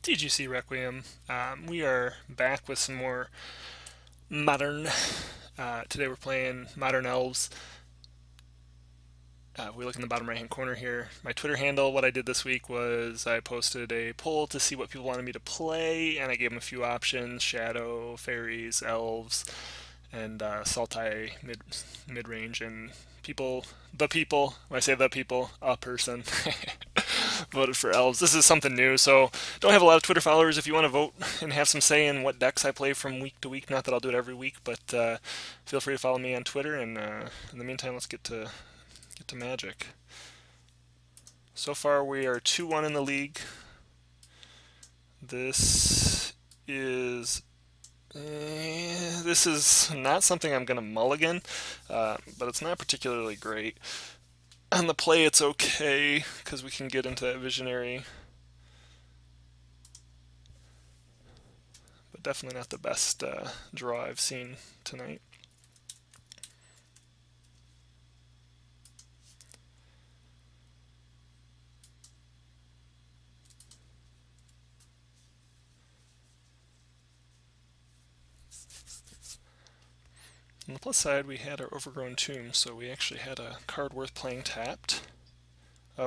TGC Requiem. We are back with some more Modern. Today we're playing Modern Elves. We look in the bottom right hand corner here. My Twitter handle, what I did this week was I posted a poll to see what people wanted me to play, and I gave them a few options: Shadow, Fairies, Elves, and Sultai mid range. And when I say the people, a person, voted for Elves. This is something new, so don't have a lot of Twitter followers. If you want to vote and have some say in what decks I play from week to week, not that I'll do it every week, but feel free to follow me on Twitter. And in the meantime, let's get to Magic. So far, we are 2-1 in the league. This is not something I'm going to mulligan, but it's not particularly great. On the play, it's okay because we can get into that visionary, but definitely not the best draw I've seen tonight. On the plus side, we had our Overgrown Tomb, so we actually had a card worth playing tapped.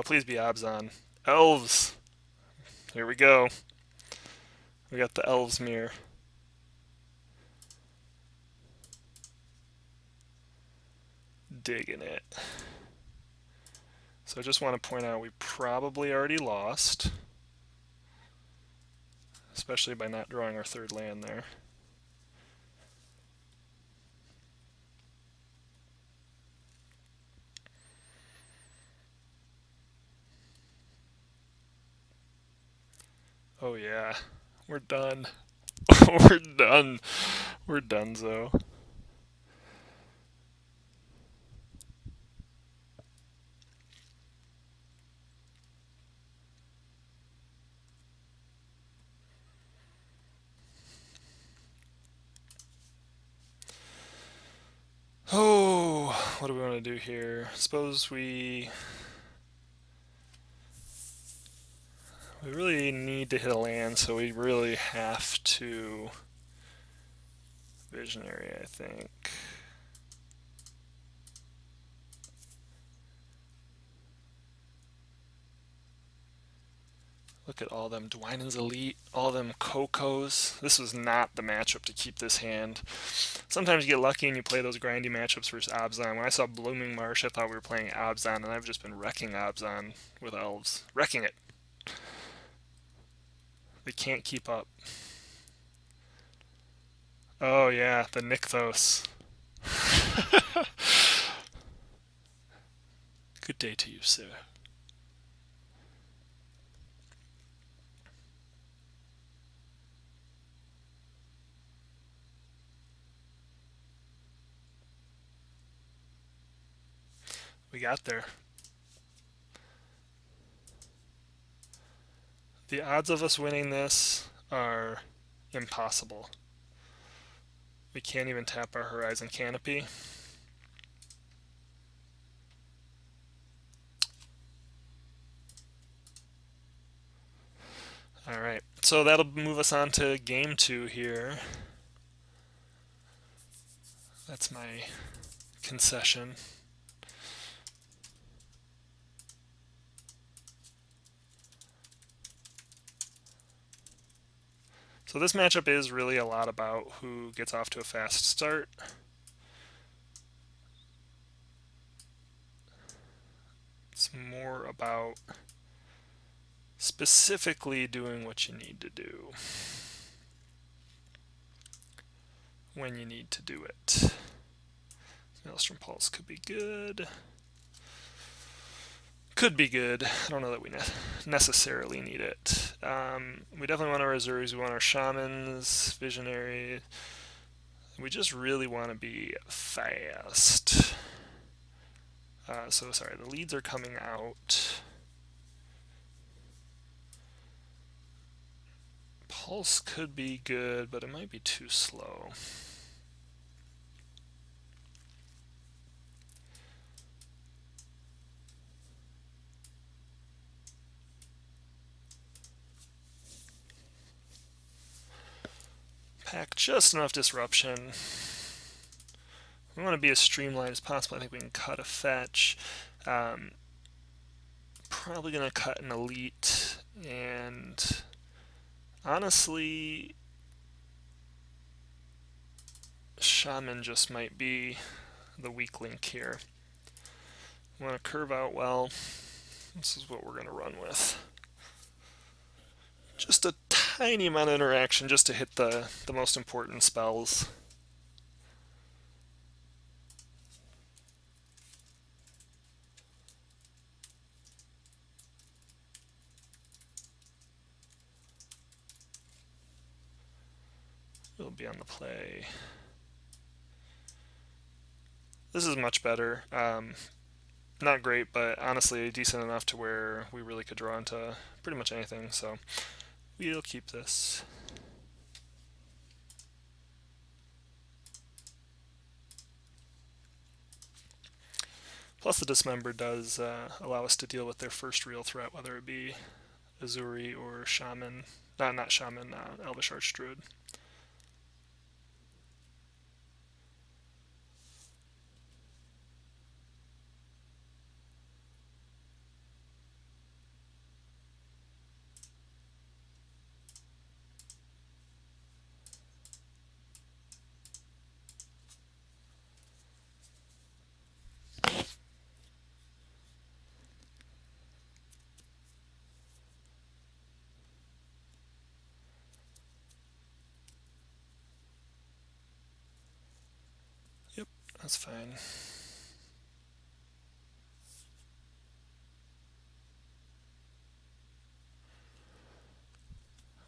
Please be Abzan. Elves! Here we go. We got the Elves mirror. Digging it. So I just want to point out we probably already lost, especially by not drawing our third land there. Oh yeah, we're done. We're done. We're donezo. Oh, what do we want to do here? Suppose we really need to hit a land, so we really have to visionary, I think. Look at all them Dwynen's Elite, all them Cocos. This was not the matchup to keep this hand. Sometimes you get lucky and you play those grindy matchups versus Abzan. When I saw Blooming Marsh, I thought we were playing Abzan, and I've just been wrecking Abzan with Elves. Wrecking it. They can't keep up. Oh yeah, the Nykthos. Good day to you, sir. We got there. The odds of us winning this are impossible. We can't even tap our Horizon Canopy. Alright, so that'll move us on to game 2 here. That's my concession. So this matchup is really a lot about who gets off to a fast start. It's more about specifically doing what you need to do when you need to do it. Maelstrom Pulse could be good. Could be good. I don't know that we necessarily need it. We definitely want our reserves. We want our shamans, visionary. We just really want to be fast. So sorry, the leads are coming out. Pulse could be good, but it might be too slow. pack just enough disruption. We want to be as streamlined as possible. I think we can cut a fetch. Probably going to cut an elite, and honestly, Shaman just might be the weak link here. We want to curve out well. This is what we're going to run with. Just a tiny amount of interaction just to hit the most important spells. We'll be on the play. This is much better. Not great, but honestly decent enough to where we really could draw into pretty much anything, so we'll keep this. Plus the Dismember does allow us to deal with their first real threat, whether it be Azuri or Shaman. Not Shaman, Elvish Archdruid. Yep, that's fine.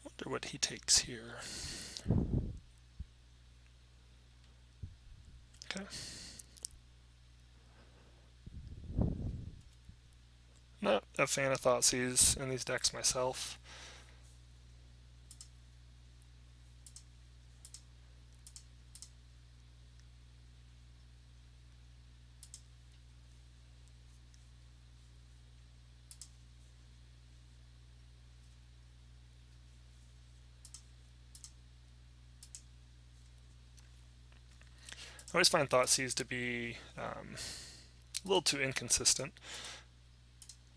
Wonder what he takes here. Okay. Not a fan of Thoughtseize in these decks myself. I always find Thoughtseize to be a little too inconsistent.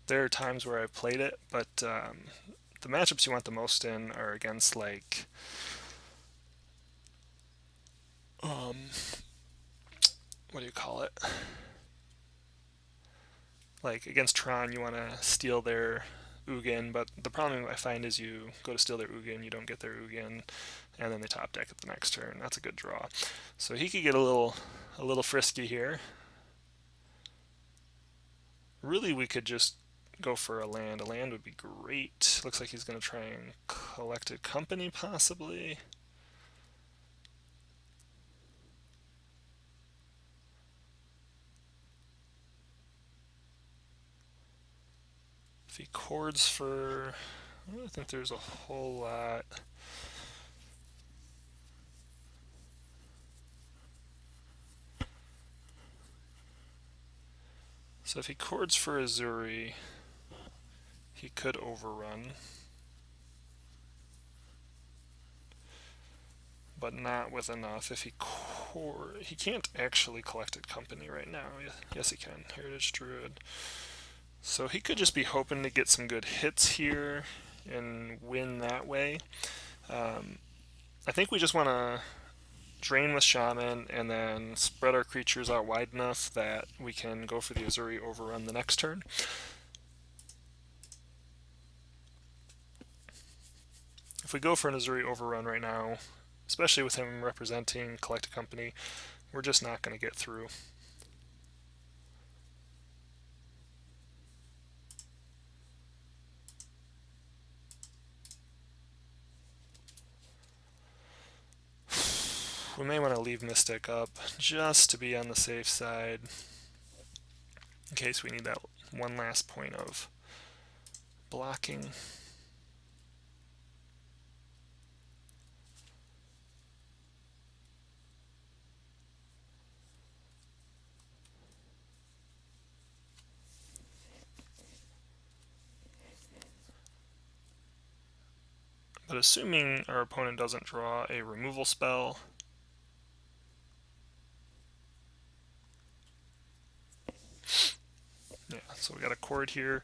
There are times where I've played it, but the matchups you want the most in are against like what do you call it? Like against Tron, you want to steal their Ugin, but the problem I find is you go to steal their Ugin, you don't get their Ugin, and then they top deck at the next turn. That's a good draw. So he could get a little frisky here. Really, we could just go for a land. A land would be great. Looks like he's going to try and Collected Company, possibly. If he chords for... I don't think there's a whole lot. So if he chords for Azuri, he could overrun. But not with enough. If he he can't actually Collected Company right now. Yes, he can. Heritage Druid. So he could just be hoping to get some good hits here and win that way. I think we just want to drain with Shaman and then spread our creatures out wide enough that we can go for the Azuri overrun the next turn. If we go for an Azuri overrun right now, especially with him representing Collected Company, we're just not going to get through. We may want to leave Mystic up just to be on the safe side in case we need that one last point of blocking. But assuming our opponent doesn't draw a removal spell, yeah, so we got a chord here.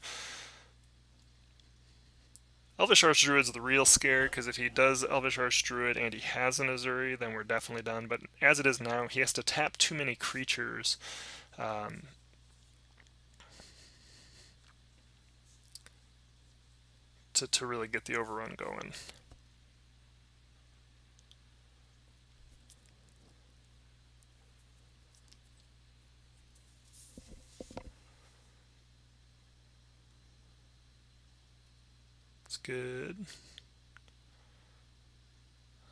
Elvish Archdruid's the real scare, because if he does Elvish Archdruid and he has an Azuri, then we're definitely done. But as it is now, he has to tap too many creatures to really get the overrun going. It's good.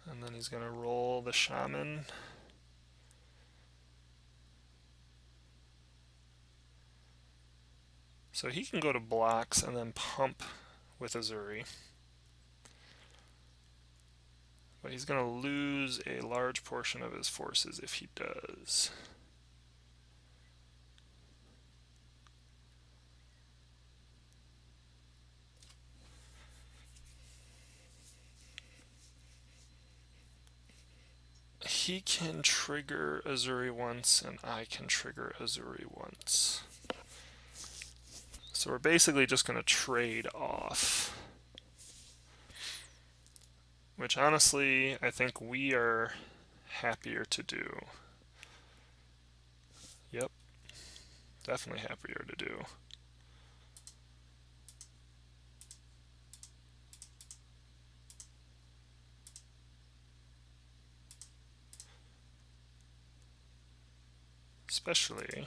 And then he's going to roll the Shaman. So he can go to blocks and then pump with Azuri. But he's going to lose a large portion of his forces if he does. He can trigger Azuri once, and I can trigger Azuri once. So we're basically just going to trade off. Which honestly, I think we are happier to do. Yep, definitely happier to do. Especially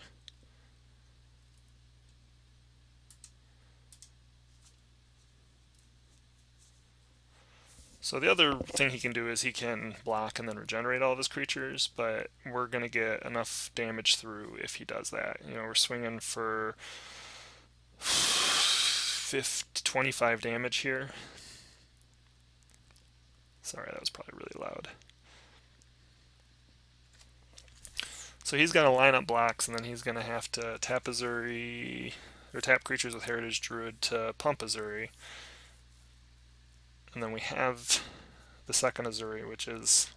so the other thing he can do is he can block and then regenerate all of his creatures, but we're going to get enough damage through if he does that. You know, we're swinging for 25 damage here. Sorry, that was probably really loud. So he's going to line up blocks, and then he's going to have to tap Azuri, or tap creatures with Heritage Druid to pump Azuri. And then we have the second Azuri, which is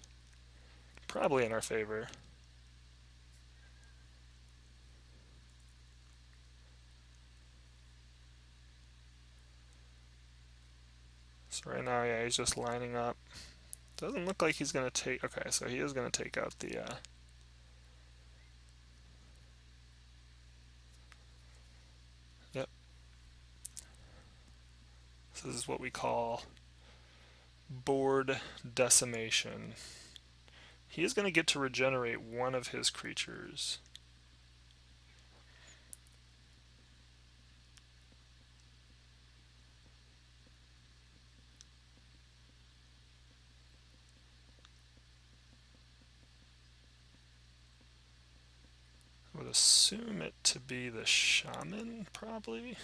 probably in our favor. So right now, yeah, he's just lining up. Doesn't look like he's going to take... Okay, so he is going to take out the... Yep. So this is what we call board decimation. He is going to get to regenerate one of his creatures. I would assume it to be the Shaman, probably.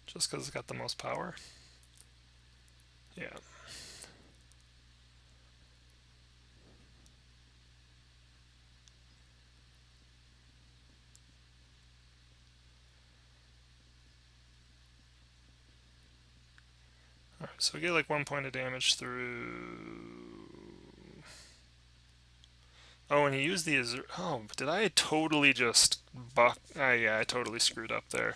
Just because it's got the most power. Yeah. Alright, so we get like 1 point of damage through... Oh, and he used the Azure... Oh, did I totally just buck... yeah, I totally screwed up there.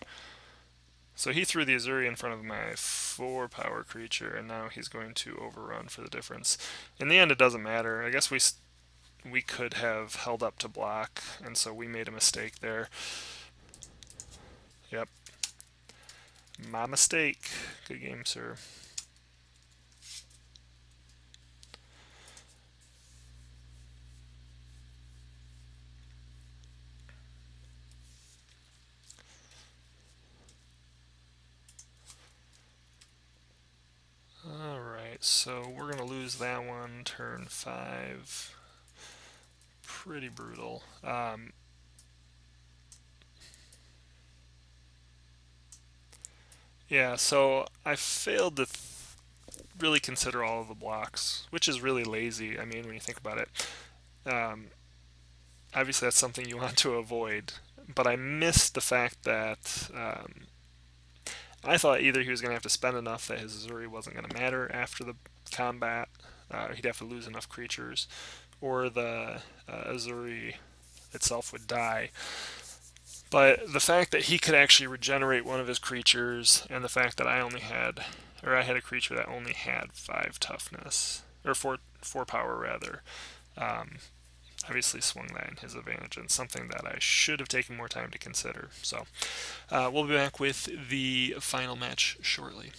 So he threw the Azuri in front of my 4 power creature, and now he's going to overrun for the difference. In the end, it doesn't matter. I guess we could have held up to block, and so we made a mistake there. Yep. My mistake. Good game, sir. Alright, so we're going to lose that one, turn 5. Pretty brutal. Yeah, so I failed to really consider all of the blocks, which is really lazy, I mean, when you think about it. Obviously, that's something you want to avoid. but I missed the fact that I thought either he was going to have to spend enough that his Azuri wasn't going to matter after the combat, he'd have to lose enough creatures, or the Azuri itself would die. But the fact that he could actually regenerate one of his creatures, and the fact that I had a creature that only had 5 toughness, or four power rather, um, obviously swung that in his advantage, and something that I should have taken more time to consider. So we'll be back with the final match shortly.